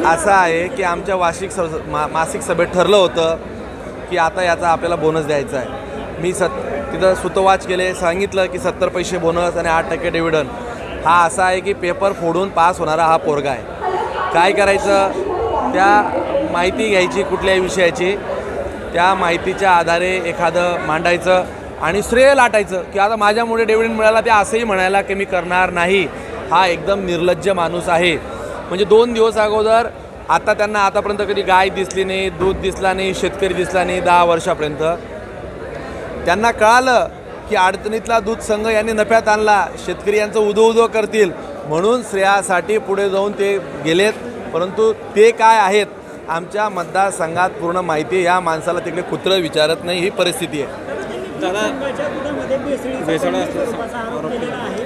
असं आहे की आमच्या मासिक सभेत ठरलं होतं की आता याचा आपल्याला बोनस द्यायचा आहे। मी तिथं सुतोवाच केले, सांगितलं की 70 पैसे बोनस आणि 8% डिव्हिडंड। हा असा आहे की पेपर फोडून पास होणारा हा पोरगा आहे। काय करायचं, त्या माहिती घ्यायची कुठल्याही विषयाची, त्या माहितीच्या आधारे एखादं मांडायचं आणि श्रेय लाटायचं की आता माझ्यामुळे डिव्हिडंड मिळाला, ते असंही म्हणायला की मी करणार नाही। हा एकदम निर्लज्ज माणूस आहे। म्हणजे 2 दिवस अगोदर आता त्यांना आतापर्यंत कधी गाय दिसली नाही, दूध दिसला नाही, शेतकरी दिसला नाही। 10 वर्षापर्यंत त्यांना कळालं की अडचणीतला दूध संघ यांनी नफ्यात आणला, शेतकरी यांचं उदो करतील म्हणून श्रेयासाठी पुढे जाऊन ते गेलेत। परंतु ते काय आहेत आमच्या मतदारसंघात पूर्ण माहिती आहे। या माणसाला तिकडे कुत्रं विचारत नाही, ही परिस्थिती आहे।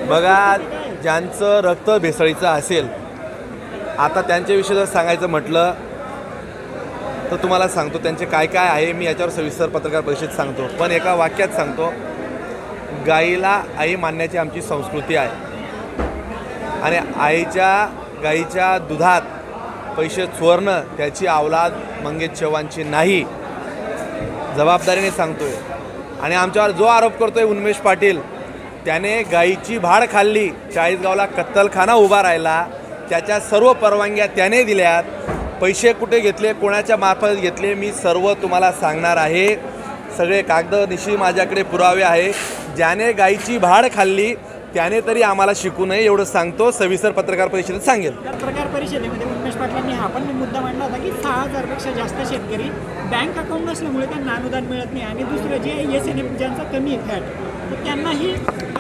बघा, ज्यांचं रक्त भेसळीचं असेल, आता त्यांच्याविषयी जर सांगायचं म्हटलं तर तुम्हाला सांगतो त्यांचे काय काय आहे। मी याच्यावर सविस्तर पत्रकार परिषदेत सांगतो, पण एका वाक्यात सांगतो। गाईला आई मानण्याची आमची संस्कृती आहे आणि गाईच्या दुधात पैसे चोरणं त्याची अवलाद मंगेश चव्हाणची नाही, जबाबदारीने सांगतोय। आणि आमच्यावर जो आरोप करतोय उन्मेष पाटील, त्याने गाईची भाड खाल्ली, चाळीसगावला कत्तलखाना उभा राहिला, त्याच्या सर्व परवानग्या त्याने दिल्यात। पैसे कुठे घेतले, कोणाच्या मार्फत घेतले, मी सर्व तुम्हाला सांगणार आहे। सगळे कागदनिशी माझ्याकडे पुरावे आहे। ज्याने गाईची भाड खाल्ली त्याने तरी आम्हाला शिकू नये एवढं सांगतो। सविस्तर पत्रकार परिषदेत सांगेल। पत्रकार परिषदेमध्ये उन्मेष पाटलांनी हा पण मुद्दा मांडला होता की 6000पेक्षा जास्त शेतकरी बँक अकाउंट नसल्यामुळे त्यांना अनुदान मिळत नाही आणि दुसरं जे SNF ज्यांचा कमी फॅट, तर त्यांनाही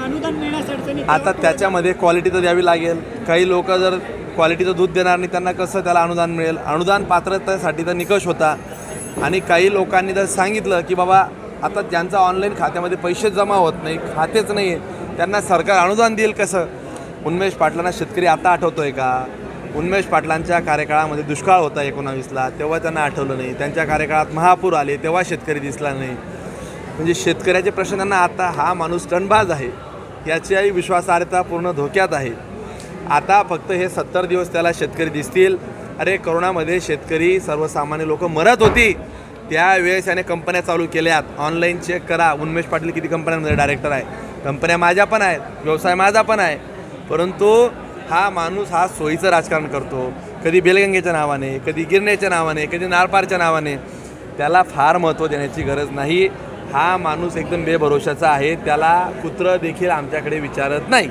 अनुदान मिळण्यास अडचणी। आता त्याच्यामध्ये क्वालिटी तर द्यावी लागेल। काही लोक जर क्वालिटीचं दूध देणार नाही, त्यांना कसं त्याला अनुदान मिळेल? अनुदान पात्रतेसाठी तर निकष होता। आणि काही लोकांनी जर सांगितलं की बाबा आता ज्यांचा ऑनलाईन खात्यामध्ये पैसे जमा होत नाही, खातेच नाही, त्यांना सरकार अनुदान देईल कसं? उन्मेष पाटलांना शेतकरी आता आठवतोय का? उन्मेष पाटलांच्या कार्यकाळामध्ये दुष्काळ होता 19ला, तेव्हा त्यांना आठवलं नाही। त्यांच्या कार्यकाळात महापूर आले, तेव्हा शेतकरी दिसला नाही। म्हणजे शेतकऱ्याचे प्रश्न त्यांना आता, हा माणूस टणबाज आहे, याची विश्वासार्हता पूर्ण धोक्यात आहे। आता फक्त हे 70 दिवस त्याला शेतकरी दिसतील। अरे करोनामध्ये शेतकरी सर्वसामान्य लोक मरत होती, त्यावेळेस याने कंपन्या चालू केल्यात। ऑनलाईन चेक करा, उन्मेष पाटील किती कंपन्यांमध्ये डायरेक्टर आहे, कंपन्या माझ्या पण आहेत, व्यवसाय माझा पण आहे। परंतु हा माणूस हा सोयीचं राजकारण करतो, कधी बेलगंगेच्या नावाने, कधी गिरण्याच्या नावाने, कधी नारपारच्या नावाने। त्याला फार महत्त्व देण्याची गरज नाही। हा माणूस एकदम बेभरोशाचा आहे, त्याला कुत्रं देखील आमच्याकडे विचारत नाही।